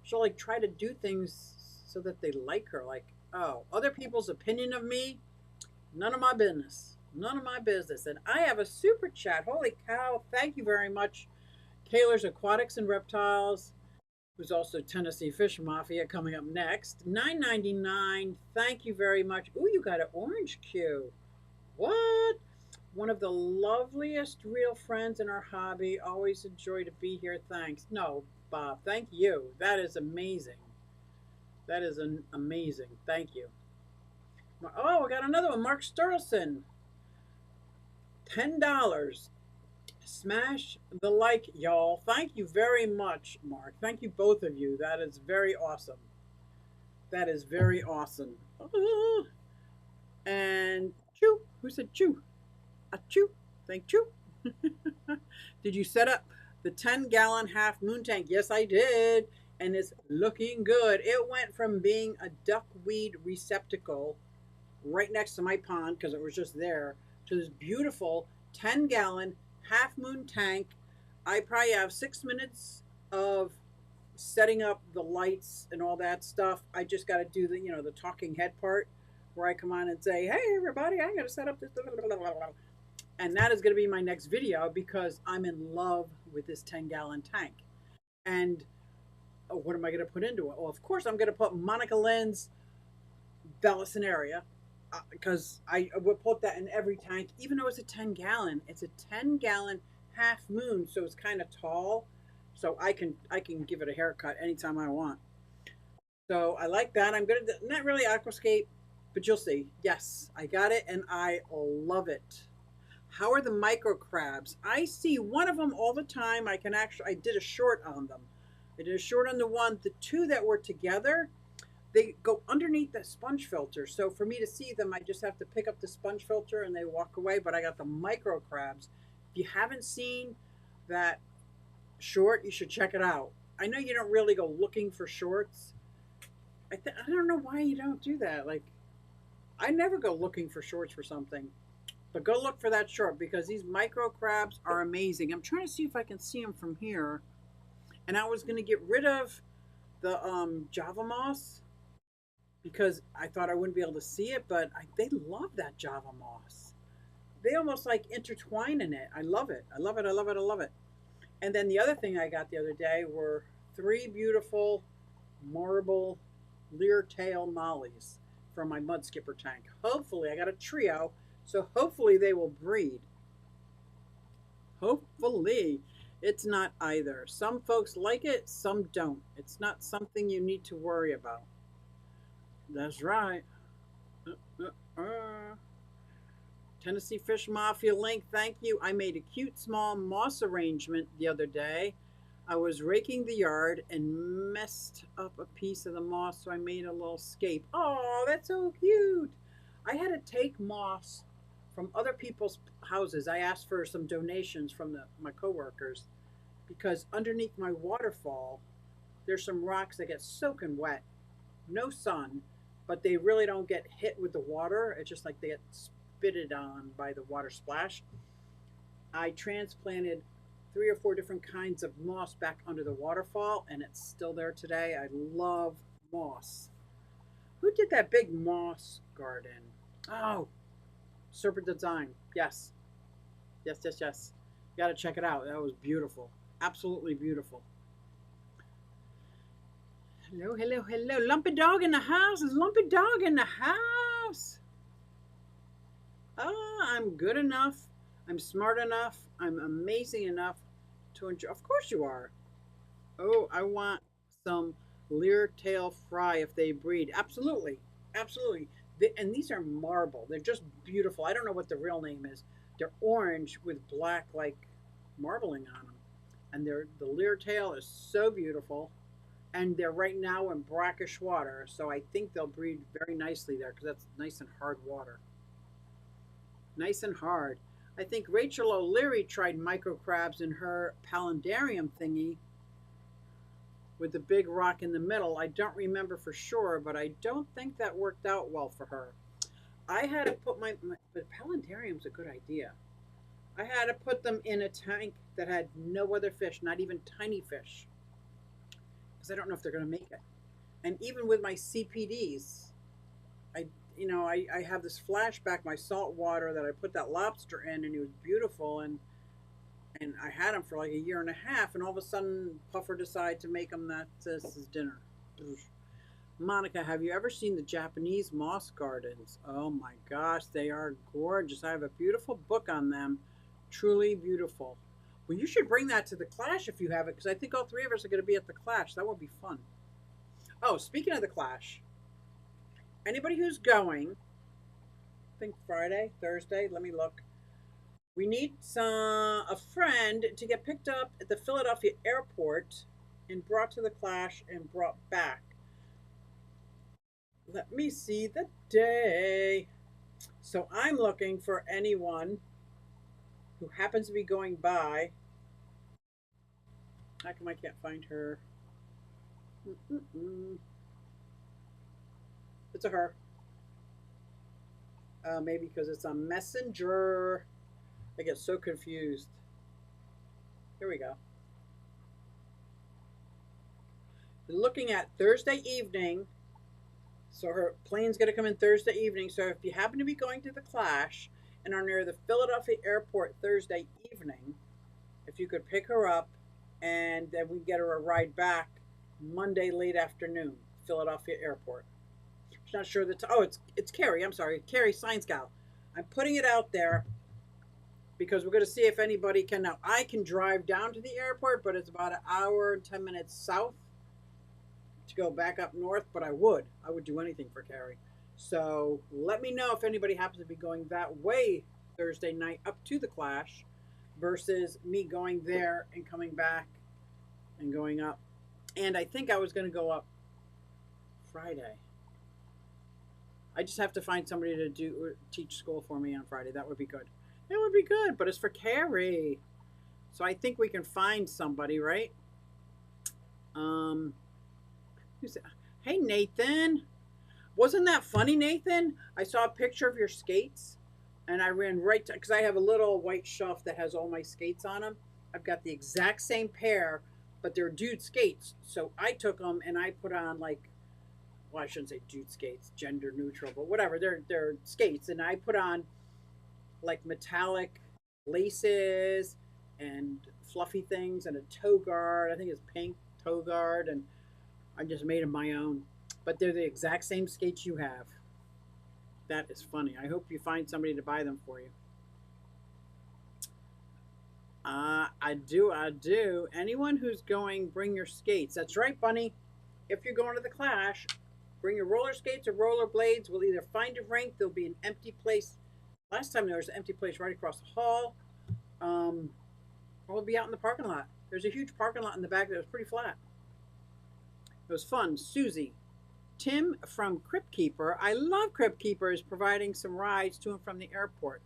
She'll like try to do things so that they like her. Like, oh, other people's opinion of me, none of my business. None of my business. And I have a super chat. Holy cow. Thank you very much. Kaler's Aquatics and Reptiles, who's also Tennessee Fish Mafia, coming up next. $9.99. Thank you very much. Ooh, you got an orange Q. What? One of the loveliest real friends in our hobby. Always a joy to be here. Thanks. No, Bob, thank you. That is amazing. That is amazing. Thank you. Oh, we got another one. Mark Sterlson. $10. Smash the like, y'all. Thank you very much, Mark. Thank you, both of you. That is very awesome. That is very awesome. And chew. Who said chew? A chew. Thank you. Did you set up the 10-gallon half moon tank? Yes, I did. And it's looking good. It went from being a duckweed receptacle right next to my pond because it was just there to this beautiful 10-gallon half moon tank. I probably have 6 minutes of setting up the lights and all that stuff. I just got to do the talking head part where I come on and say, hey, everybody, I got to set up this. And that is going to be my next video because I'm in love with this 10-gallon tank. And what am I going to put into it? Well, of course, I'm going to put Monica Lynn's Belisinaria because I would put that in every tank, even though it's a 10-gallon. It's a 10-gallon half moon, so it's kind of tall. So I can give it a haircut anytime I want. So I like that. I'm going to, not really aquascape, but you'll see. Yes, I got it, and I love it. How are the micro crabs? I see one of them all the time. I did a short on them. I did a short on the two that were together. They go underneath the sponge filter. So for me to see them, I just have to pick up the sponge filter and they walk away. But I got the micro crabs. If you haven't seen that short, you should check it out. I know you don't really go looking for shorts. I don't know why you don't do that. Like, I never go looking for shorts for something. But go look for that short because these micro crabs are amazing. I'm trying to see if I can see them from here. And I was going to get rid of the Java moss because I thought I wouldn't be able to see it, but they love that Java moss. They almost like intertwine in it. I love it. I love it. I love it. I love it. And then the other thing I got the other day were 3 beautiful marble leer tail mollies from my mud skipper tank. Hopefully, I got a trio, so hopefully they will breed. Hopefully. It's not either. Some folks like it, some don't. It's not something you need to worry about. That's right. Tennessee Fish Mafia link, thank you. I made a cute small moss arrangement the other day. I was raking the yard and messed up a piece of the moss, so I made a little scape. Oh, that's so cute. I had to take moss from other people's houses. I asked for some donations from my coworkers because underneath my waterfall, there's some rocks that get soaking wet. No sun, but they really don't get hit with the water. It's just like they get spitted on by the water splash. I transplanted 3 or 4 different kinds of moss back under the waterfall, and it's still there today. I love moss. Who did that big moss garden? Oh, Serpent Design. Yes. Yes, yes, yes. You got to check it out. That was beautiful. Absolutely beautiful. Hello, hello, hello. Lumpy Dog in the house. Is Lumpy Dog in the house? I'm good enough. I'm smart enough. I'm amazing enough to enjoy. Of course you are. Oh, I want some leer tail fry if they breed. Absolutely. Absolutely. And these are marble. They're just beautiful. I don't know what the real name is. They're orange with black, like marbling on them. And the Lear tail is so beautiful. And they're right now in brackish water, so I think they'll breed very nicely there because that's nice and hard water. Nice and hard. I think Rachel O'Leary tried microcrabs in her palindarium thingy with the big rock in the middle. I don't remember for sure, but I don't think that worked out well for her. I had to put but palindarium's a good idea. I had to put them in a tank that had no other fish, not even tiny fish, because I don't know if they're going to make it. And even with my CPDs, I have this flashback, my salt water that I put that lobster in, and he was beautiful, and I had him for like a year and a half, and all of a sudden Puffer decided to make him that this is dinner. Monica, have you ever seen the Japanese moss gardens? Oh my gosh, they are gorgeous. I have a beautiful book on them. Truly beautiful. Well, you should bring that to the Clash if you have it, because I think all three of us are going to be at the Clash. That would be fun. Oh, speaking of the Clash, anybody who's going, I think Friday, Thursday, let me look. We need a friend to get picked up at the Philadelphia airport and brought to the Clash and brought back. Let me see the day. So I'm looking for anyone who happens to be going by. How come I can't find her? It's a her. Maybe because it's a messenger. I get so confused. Here we go. Looking at Thursday evening. So her plane's going to come in Thursday evening. So if you happen to be going to the Clash and are near the Philadelphia airport Thursday evening, if you could pick her up and then we get her a ride back Monday late afternoon, Philadelphia airport. She's not sure that. It's Carrie. I'm sorry, Carrie Science-Gal. I'm putting it out there because we're going to see if anybody can. Now I can drive down to the airport, but it's about an hour and 10 minutes south to go back up north, but I would do anything for Carrie. So let me know if anybody happens to be going that way Thursday night up to the Clash versus me going there and coming back and going up. And I think I was going to go up Friday. I just have to find somebody to teach school for me on Friday. That would be good. That would be good, but it's for Carrie. So I think we can find somebody, right? Hey, Nathan. Wasn't that funny, Nathan? I saw a picture of your skates, and I ran right to, because I have a little white shelf that has all my skates on them. I've got the exact same pair, but they're dude skates. So I took them and I put on well, I shouldn't say dude skates, gender neutral, but whatever. They're skates, and I put on like metallic laces and fluffy things and a toe guard. I think it's pink toe guard, and I just made them my own. But they're the exact same skates you have. That is funny. I hope you find somebody to buy them for you. I do. Anyone who's going, bring your skates. That's right, Bunny. If you're going to the Clash, bring your roller skates or roller blades. We'll either find a rink. There'll be an empty place. Last time there was an empty place right across the hall. Or we'll be out in the parking lot. There's a huge parking lot in the back that was pretty flat. It was fun. Susie. Tim from Crypt Keeper. I love Crypt Keeper is providing some rides to and from the airport.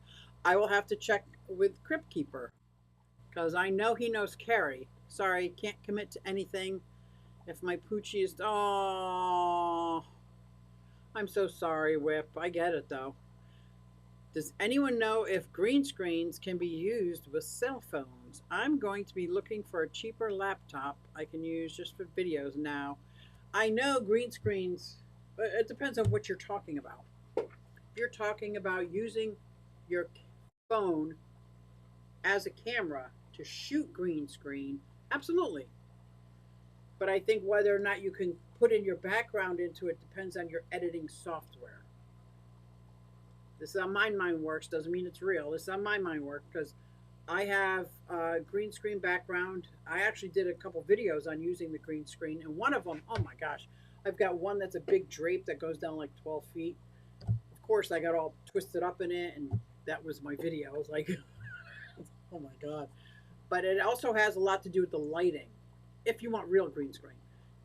I will have to check with Crypt Keeper because I know he knows Carrie. Sorry, can't commit to anything. If my Poochie is... Oh, I'm so sorry, Whip. I get it, though. Does anyone know if green screens can be used with cell phones? I'm going to be looking for a cheaper laptop I can use just for videos now. I know green screens, but it depends on what you're talking about. If you're talking about using your phone as a camera to shoot green screen, absolutely. But I think whether or not you can put in your background into it depends on your editing software. This is how my mind works. Doesn't mean it's real. This is how my mind works because I have a green screen background. I actually did a couple videos on using the green screen, and one of them, oh my gosh, I've got one that's a big drape that goes down like 12 feet. Of course, I got all twisted up in it, and that was my video. I was like, oh my God. But it also has a lot to do with the lighting. If you want real green screen,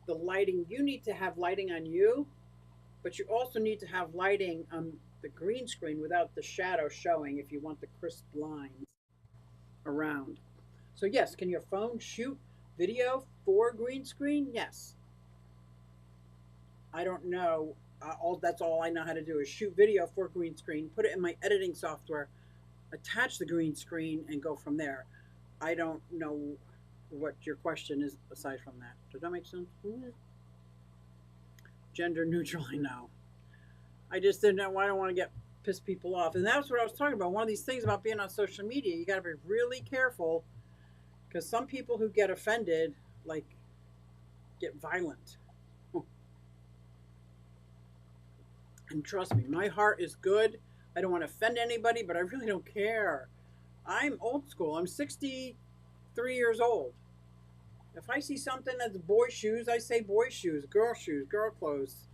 the lighting, you need to have lighting on you, but you also need to have lighting on the green screen without the shadow showing if you want the crisp lines around. So yes, can your phone shoot video for green screen? Yes. I don't know. That's all I know how to do is shoot video for green screen, put it in my editing software, attach the green screen, and go from there. I don't know what your question is aside from that. Does that make sense? Gender neutral, I know. I just didn't know. I don't want to get piss people off, and that's what I was talking about. One of these things about being on social media, you got to be really careful because some people who get offended, like, get violent. And trust me, my heart is good. I don't want to offend anybody, but I really don't care. I'm old school. I'm 63 years old. If I see something that's boy shoes, I say boy shoes, girl clothes.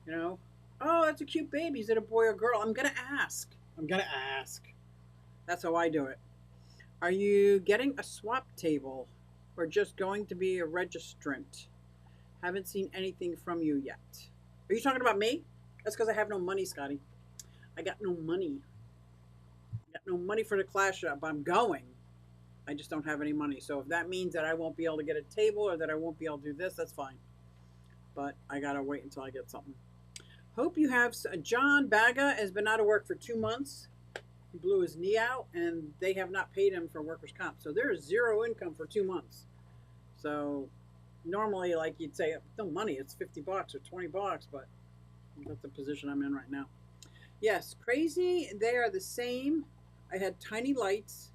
You know, oh, that's a cute baby. Is it a boy or girl? I'm going to ask. I'm going to ask. That's how I do it. Are you getting a swap table or just going to be a registrant? Haven't seen anything from you yet. Are you talking about me? That's because I have no money, Scotty. I got no money. I got no money for the class shop. I'm going. I just don't have any money. So if that means that I won't be able to get a table or that I won't be able to do this, that's fine. But I got to wait until I get something. Hope you have... John Baga has been out of work for 2 months. He blew his knee out, and they have not paid him for workers' comp. So there is zero income for 2 months. So normally, like you'd say, no money, it's $50 or $20, but that's the position I'm in right now. Yes, crazy. They are the same. I had tiny lights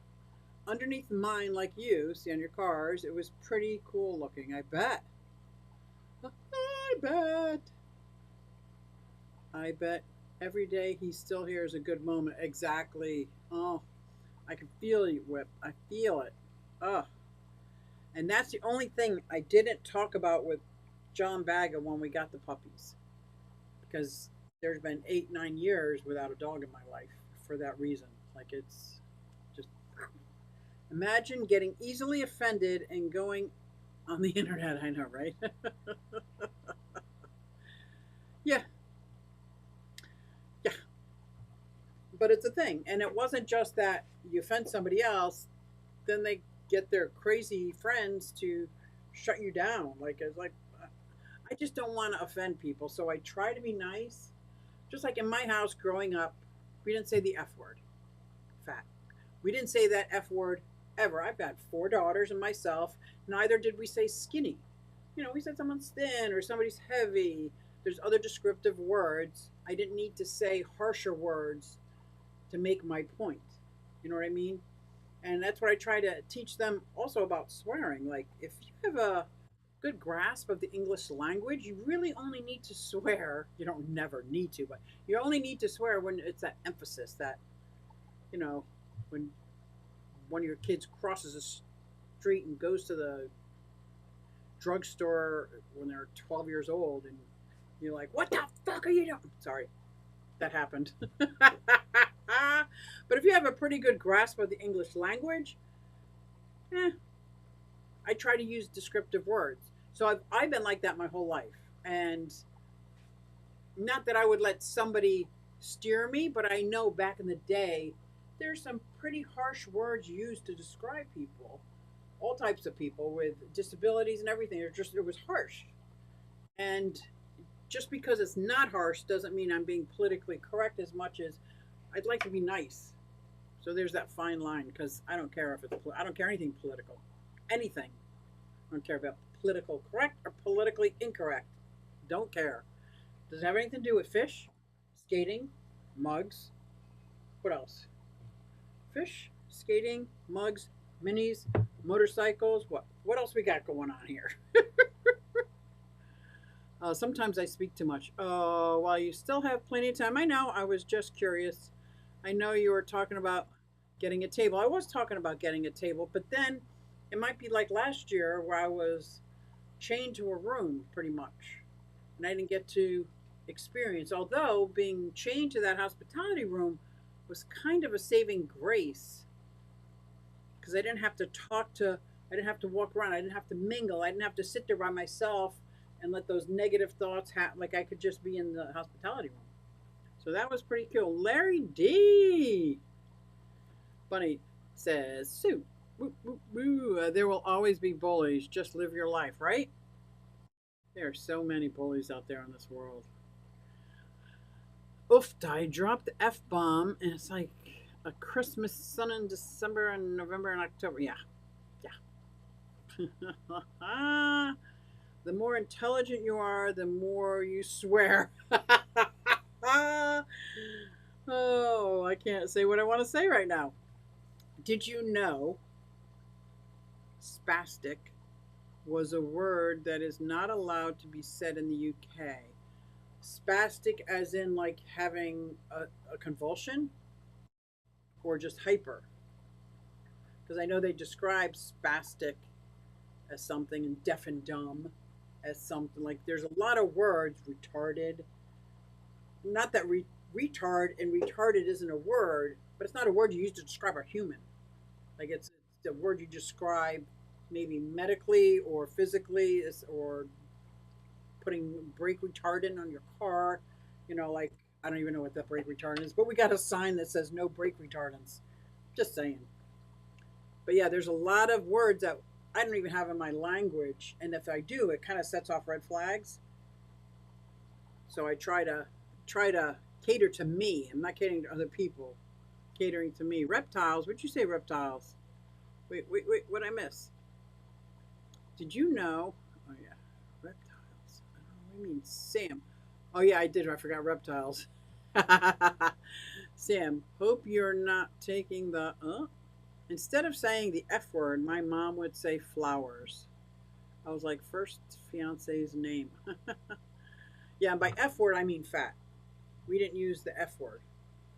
underneath mine, like you see on your cars. It was pretty cool looking. I bet. I bet. I bet every day he's still here is a good moment. Exactly. Oh, I can feel you, Whip. I feel it. Oh. And that's the only thing I didn't talk about with John Baga when we got the puppies. Because there's been 8-9 years without a dog in my life for that reason. Like, it's just... Imagine getting easily offended and going on the internet. I know, right? Yeah. Yeah. But it's a thing. And it wasn't just that you offend somebody else, then they get their crazy friends to shut you down. Like, it's like, I just don't want to offend people. So I try to be nice. Just like in my house growing up, we didn't say the F word. Fat. We didn't say that F word ever. I've got 4 daughters and myself. Neither did we say skinny. You know, we said someone's thin or somebody's heavy. There's other descriptive words. I didn't need to say harsher words to make my point. You know what I mean? And that's what I try to teach them also about swearing. Like, if you have a good grasp of the English language, you really only need to swear. You don't never need to, but you only need to swear when it's that emphasis that, you know, when one of your kids crosses a street and goes to the drugstore when they're 12 years old and you're like, what the fuck are you doing? Sorry, that happened. But if you have a pretty good grasp of the English language, I try to use descriptive words. So I've been like that my whole life. And not that I would let somebody steer me, but I know back in the day, there's some pretty harsh words used to describe people, all types of people with disabilities and everything. It was harsh. And just because it's not harsh doesn't mean I'm being politically correct as much as I'd like to be nice. So there's that fine line, because I don't care if it's, I don't care anything political. Anything. I don't care about political correct or politically incorrect. Don't care. Does it have anything to do with fish, skating, mugs? What else? Fish, skating, mugs, minis, motorcycles. What else we got going on here? Sometimes I speak too much. Oh, while you still have plenty of time. I know. I was just curious. I know you were talking about getting a table. I was talking about getting a table, but then it might be like last year where I was chained to a room pretty much, and I didn't get to experience. Although being chained to that hospitality room was kind of a saving grace, because I didn't have to I didn't have to walk around, I didn't have to mingle, I didn't have to sit there by myself and let those negative thoughts like I could just be in the hospitality room. So that was pretty cool. Larry D. Bunny says, Sue, woo, woo, woo. There will always be bullies. Just live your life, right? There are so many bullies out there in this world. Oof, I dropped the F bomb, and it's like a Christmas sun in December and November and October. Yeah. The more intelligent you are, the more you swear. Oh, I can't say what I want to say right now. Did you know spastic was a word that is not allowed to be said in the UK? Spastic as in like having a convulsion, or just hyper? Because I know they describe spastic as something and deaf and dumb as something. Like there's a lot of words, retarded. Not that retard and retarded isn't a word, but it's not a word you use to describe a human. Like it's a word you describe maybe medically or physically, or putting brake retardant on your car. You know, like I don't even know what that brake retardant is, but we got a sign that says no brake retardants. Just saying. But yeah, there's a lot of words that I don't even have in my language, and if I do, it kind of sets off red flags. So I try to cater to me. I'm not catering to other people. Catering to me. Reptiles. What'd you say, reptiles? Wait. What'd I miss? Did you know? Oh yeah, reptiles. What do you mean, Sam? Oh yeah, I did. I forgot reptiles. Sam, hope you're not taking the. Instead of saying the F word, my mom would say flowers. I was like, first fiance's name. Yeah, and by F word, I mean fat. We didn't use the F word.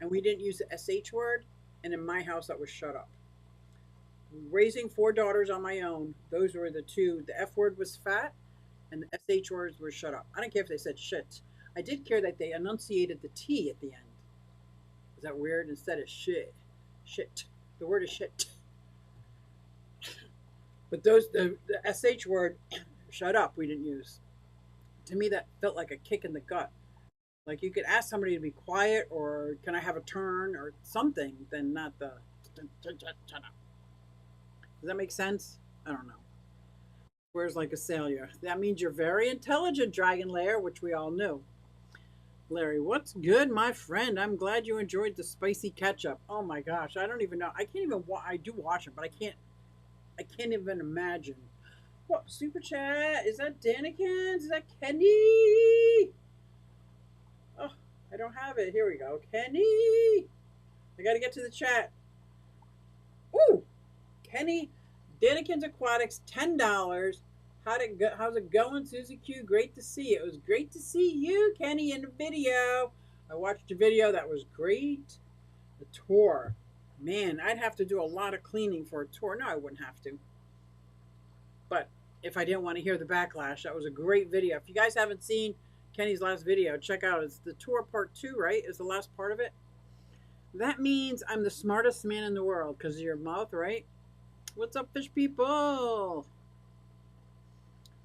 And we didn't use the SH word. And in my house, that was shut up. Raising 4 daughters on my own, those were the two. The F word was fat, and the SH words were shut up. I don't care if they said shit. I did care that they enunciated the T at the end. Is that weird? Instead of shit. Shit. The word is shit. But the SH word, shut up, we didn't use. To me, that felt like a kick in the gut. Like you could ask somebody to be quiet, or can I have a turn, or something, then not the shut up. Does that make sense? I don't know. Where's like Azalea? That means you're very intelligent, Dragon Lair, which we all knew. Larry, what's good, my friend? I'm glad you enjoyed the spicy ketchup. Oh my gosh, I don't even know. I can't even. I do watch it, but I can't even imagine. What super chat? Is that Danikins? Is that Kenny? Oh, I don't have it. Here we go, Kenny. I got to get to the chat. Ooh, Kenny, Danikins Aquatics, $10. How's it going, Susie Q? Great to see you. It was great to see you, Kenny, in the video. I watched the video. That was great. The tour. Man, I'd have to do a lot of cleaning for a tour. No, I wouldn't have to. But if I didn't want to hear the backlash, that was a great video. If you guys haven't seen Kenny's last video, check out. It's the tour part 2, right? Is the last part of it. That means I'm the smartest man in the world because of your mouth, right? What's up, fish people?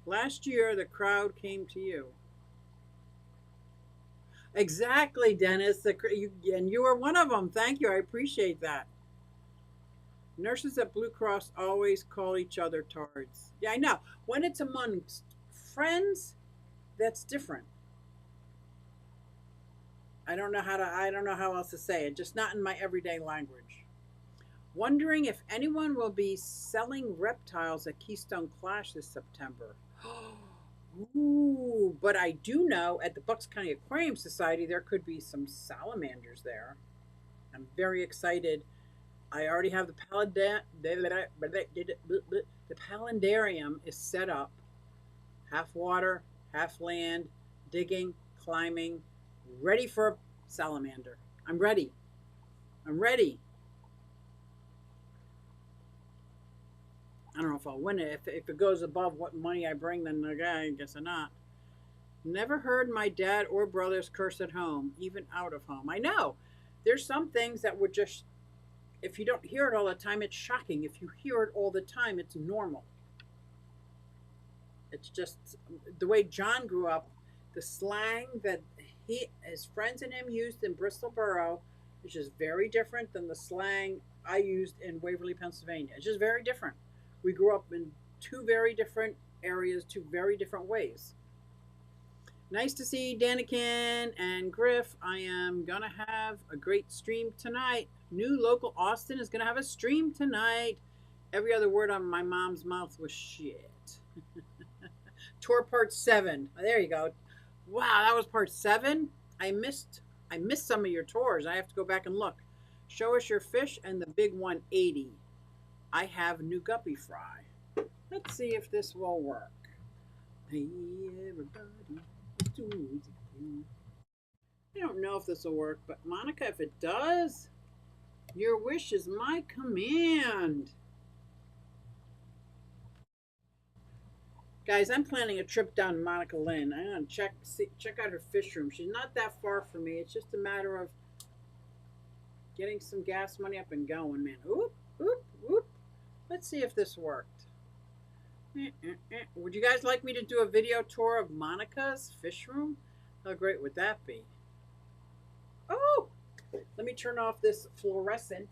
Last year, the crowd came to you. Exactly, Dennis. And you were one of them. Thank you. I appreciate that. Nurses at Blue Cross always call each other tards. Yeah, I know. When it's amongst friends, that's different. I don't know how else to say it. Just not in my everyday language. Wondering if anyone will be selling reptiles at Keystone Clash this September. Ooh, but I do know at the Bucks County Aquarium Society there could be some salamanders there. I'm very excited. I already have the palindarium is set up. Half water, half land, digging, climbing, ready for a salamander. I'm ready. I'm ready. I don't know if I'll win it. If it goes above what money I bring, then I guess I'm not. Never heard my dad or brothers curse at home, even out of home. I know. There's some things that would just If you don't hear it all the time, it's shocking. If you hear it all the time, it's normal. It's just the way John grew up, the slang that his friends and him used in Bristol Borough is just very different than the slang I used in Waverly, Pennsylvania. It's just very different. We grew up in two very different areas, two very different ways. Nice to see Danikin and Griff. I am going to have a great stream tonight. New local Austin is going to have a stream tonight. Every other word on my mom's mouth was shit. Tour part 7. Oh, there you go. Wow, that was part 7. I missed some of your tours. I have to go back and look. Show us your fish and the big 180. I have new guppy fry. Let's see if this will work. Hey, everybody. I don't know if this will work, but Monica, if it does, your wish is my command. Guys, I'm planning a trip down to Monica Lynn. I'm going to check out her fish room. She's not that far from me. It's just a matter of getting some gas money up and going, man. Oop, oop, oop. Let's see if this worked. Would you guys like me to do a video tour of Monica's fish room? How great would that be? Oh, let me turn off this fluorescent.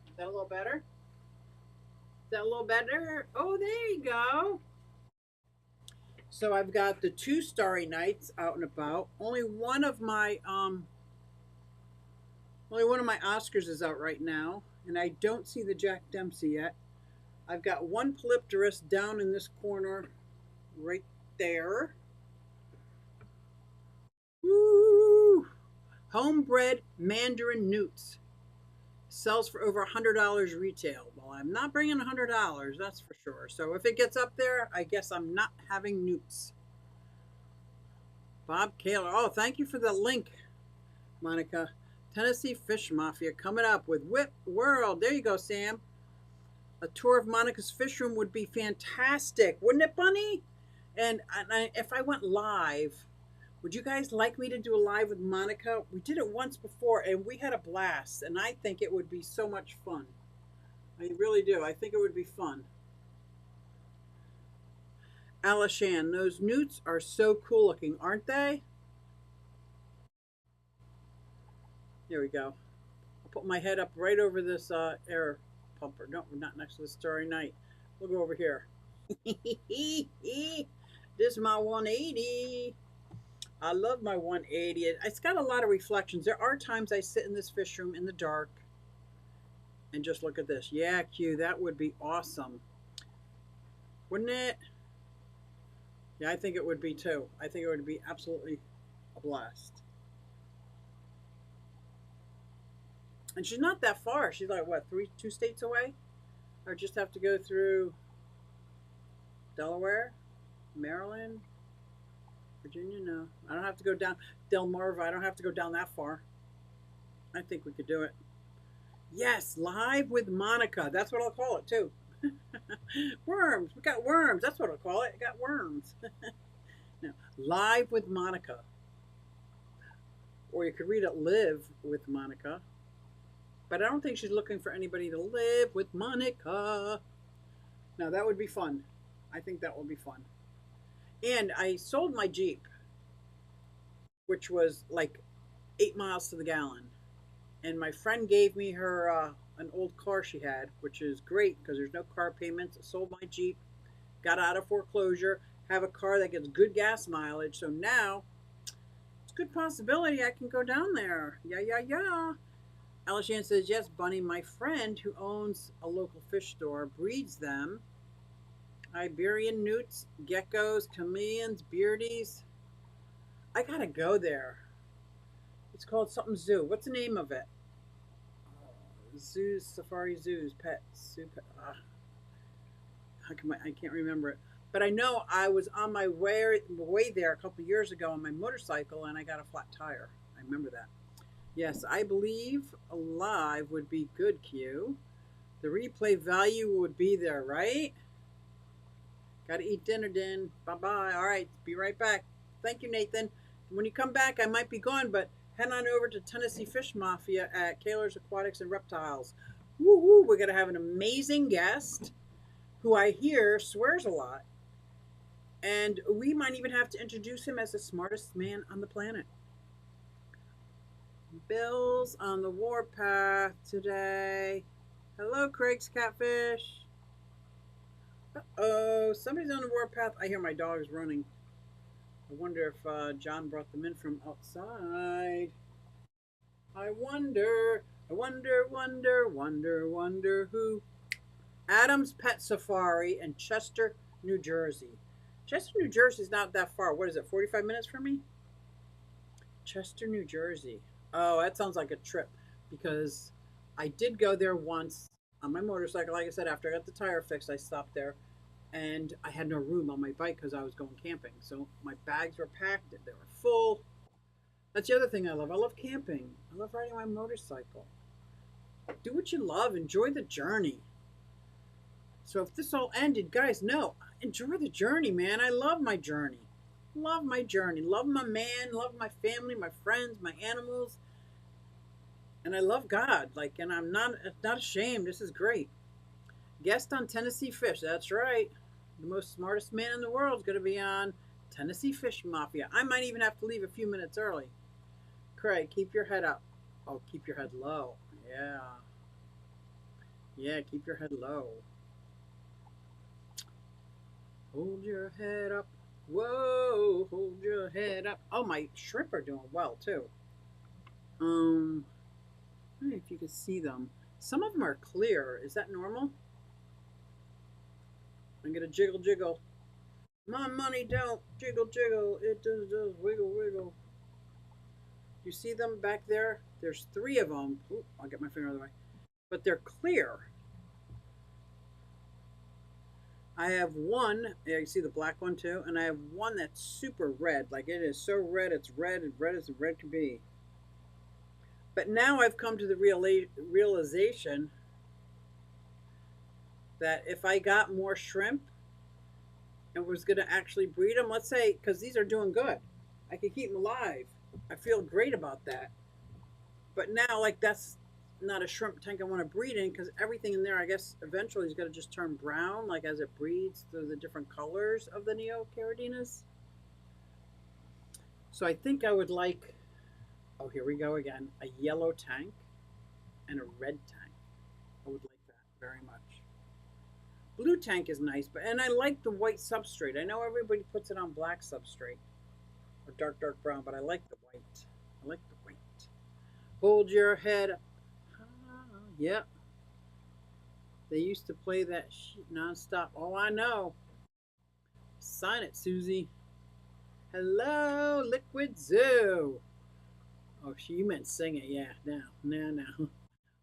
Is that a little better? Is that a little better? Oh, there you go. So I've got the 2 Starry Nights out and about. Only one of my Oscars is out right now, and I don't see the Jack Dempsey yet. I've got one Polypterus down in this corner right there. Woo! Homebred Mandarin Newts. Sells for over $100 retail. Well, I'm not bringing $100, that's for sure. So if it gets up there, I guess I'm not having newts. Bob Kaler. Oh, thank you for the link, Monica. Tennessee Fish Mafia coming up with Whip World. There you go, Sam. A tour of Monica's fish room would be fantastic, wouldn't it, Bunny? And if I went live, would you guys like me to do a live with Monica? We did it once before, and we had a blast, and I think it would be so much fun. I really do. I think it would be fun. Alishan, those newts are so cool looking, aren't they? There we go. I'll put my head up right over this air pumper. No, we're not next to the Starry Night. We'll go over here. This is my 180. I love my 180. It's got a lot of reflections. There are times I sit in this fish room in the dark and just look at this. Yeah, Q, that would be awesome. Wouldn't it? Yeah, I think it would be too. I think it would be absolutely a blast. And she's not that far. She's like, what, 2 states away? Or just have to go through Delaware, Maryland, Virginia? No, I don't have to go down Delmarva. I don't have to go down that far. I think we could do it. Yes, live with Monica. That's what I'll call it too. Worms. We got worms. That's what I'll call it. I got worms. No, live with Monica. Or you could read it live with Monica. But I don't think she's looking for anybody to live with Monica. Now that would be fun. I think that will be fun. And I sold my Jeep, which was like 8 miles to the gallon. And my friend gave me her an old car she had, which is great because there's no car payments. I sold my Jeep, got out of foreclosure, have a car that gets good gas mileage. So now it's a good possibility I can go down there. Yeah. Alishan says, yes, Bunny, my friend who owns a local fish store breeds them. Iberian newts, geckos, chameleons, beardies. I gotta go there. It's called something zoo. What's the name of it? Zoos, Safari Zoos, Pets. How come I can't remember it. But I know I was on my way there a couple of years ago on my motorcycle and I got a flat tire. I remember that. Yes, I believe live would be good, Q. The replay value would be there, right? Gotta eat dinner, Din. Bye-bye. All right, be right back. Thank you, Nathan. When you come back, I might be gone, but head on over to Tennessee Fish Mafia at Kaler's Aquatics and Reptiles. Woo woo! We're gonna have an amazing guest who I hear swears a lot, and we might even have to introduce him as the smartest man on the planet. Bill's on the warpath today. Hello, Craig's Catfish. Oh, somebody's on the warpath. I hear my dogs running. I wonder if John brought them in from outside. I wonder who. Adam's Pet Safari in Chester, New Jersey. Chester, New Jersey is not that far. What is it, 45 minutes from me? Chester, New Jersey. Oh, that sounds like a trip because I did go there once on my motorcycle. Like I said, after I got the tire fixed, I stopped there and I had no room on my bike because I was going camping. So my bags were packed, they were full. That's the other thing I love. I love camping. I love riding my motorcycle. Do what you love, enjoy the journey. So if this all ended, guys, no, enjoy the journey, man. I love my journey. Love my journey. Love my man, love my family, my friends, my animals. And I love God. Like, and I'm not ashamed. This is great. Guest on Tennessee Fish. That's right. The most smartest man in the world is going to be on Tennessee Fish Mafia. I might even have to leave a few minutes early. Craig, keep your head up. Oh, keep your head low. Yeah. Yeah, keep your head low. Hold your head up. Whoa, hold your head up. Oh, my shrimp are doing well, too. I don't know if you can see them. Some of them are clear. Is that normal? I'm going to jiggle, jiggle. My money don't jiggle, jiggle. It does wiggle, wiggle. You see them back there? There's 3 of them. Ooh, I'll get my finger out of the way. But they're clear. I have one, yeah, you see the black one too, and I have one that's super red. Like it is so red, it's red, as red as red can be. But now I've come to the realization that if I got more shrimp and was going to actually breed them, let's say, because these are doing good, I could keep them alive. I feel great about that. But now, like, that's not a shrimp tank I want to breed in because everything in there, I guess, eventually is going to just turn brown, like as it breeds through the different colors of the Neocaridinus. So I think I would like, oh, here we go again, a yellow tank and a red tank. I would like that very much. Blue tank is nice, but and I like the white substrate. I know everybody puts it on black substrate or dark brown, but I like the white. I like the white. Hold your head up. Yep. They used to play that shit nonstop. Oh, I know. Sign it, Susie. Hello, Liquid Zoo. Oh, you meant sing it. Yeah, now.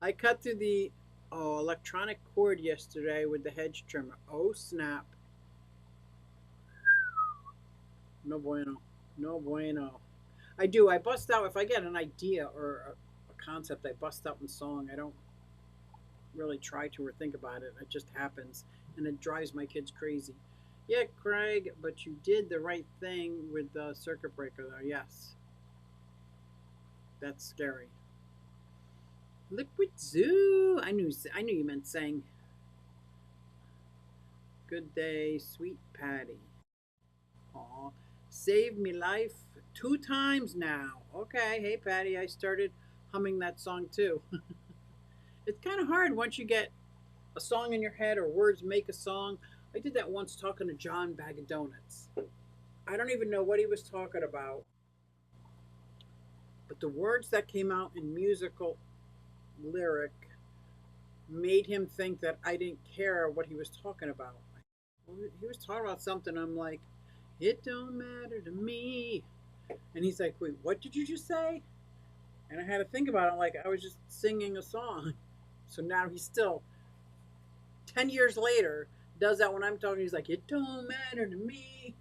I cut through the electronic cord yesterday with the hedge trimmer. Oh, snap. No bueno. No bueno. I do. I bust out, if I get an idea or a concept, I bust out in song. I don't really try to or think about it. It just happens, and it drives my kids crazy. Yeah, Craig, but you did the right thing with the circuit breaker there. Yes. That's scary. Liquid Zoo. I knew you meant saying. Good day, sweet Patty. Aw, saved me life 2 times now. Okay, hey Patty, I started humming that song too. It's kind of hard once you get a song in your head or words make a song. I did that once talking to John Bag of Donuts. I don't even know what he was talking about, but the words that came out in musical lyric made him think that I didn't care what he was talking about. He was talking about something. I'm like, it don't matter to me. And he's like, wait, what did you just say? And I had to think about it. Like I was just singing a song. So now he's still 10 years later does that when I'm talking. He's like, it don't matter to me.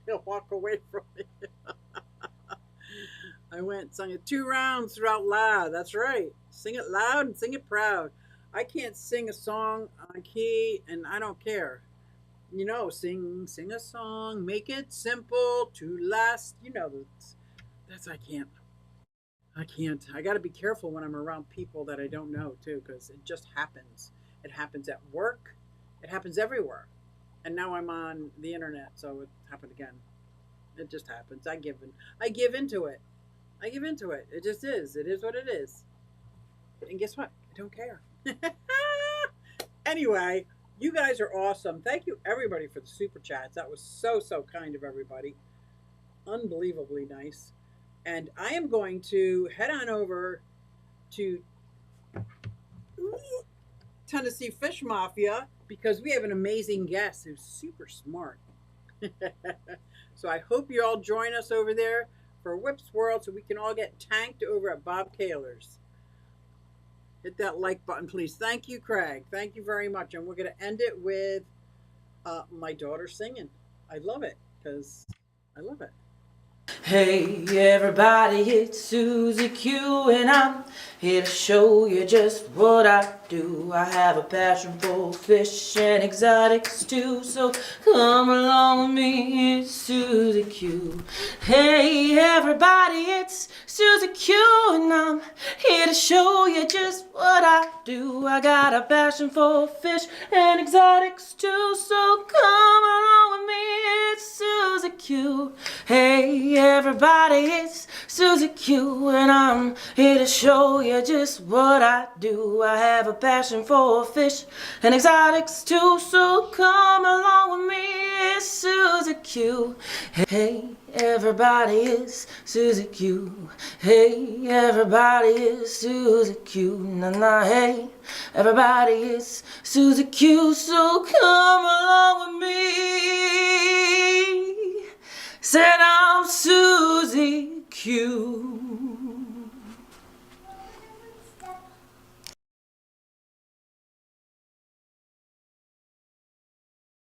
He'll walk away from it. I went sung it 2 rounds throughout loud. That's right. Sing it loud and sing it proud. I can't sing a song on key and I don't care. You know, sing a song, make it simple to last. You know, I can't. I can't. I got to be careful when I'm around people that I don't know too, because it just happens. It happens at work. It happens everywhere. And now I'm on the internet, so it happened again. It just happens. I give into it. I give into it. It just is. It is what it is. And guess what? I don't care. Anyway, you guys are awesome. Thank you everybody for the super chats. That was so kind of everybody. Unbelievably nice. And I am going to head on over to Tennessee Fish Mafia because we have an amazing guest who's super smart. So I hope you all join us over there for Whip's World so we can all get tanked over at Bob Kaler's. Hit that like button, please. Thank you, Craig. Thank you very much. And we're going to end it with my daughter singing. I love it because I love it. Hey everybody, it's Susie Q and I'm here to show you just what I do. I have a passion for fish and exotics too, so come along with me, it's Susie Q. Hey everybody, it's Susie Q and I'm here to show you just what I do. I got a passion for fish and exotics too, so come along with me, it's Susie Q. Hey everybody, it's Susie Q and I'm here to show you just what I do. I have a passion for fish and exotics too, so come along with me, it's Susie Q. Hey everybody, it's Susie Q. Hey everybody, it's Susie Q. Nah, hey everybody, it's Susie Q, so come along with me. Said I'm Susie Q.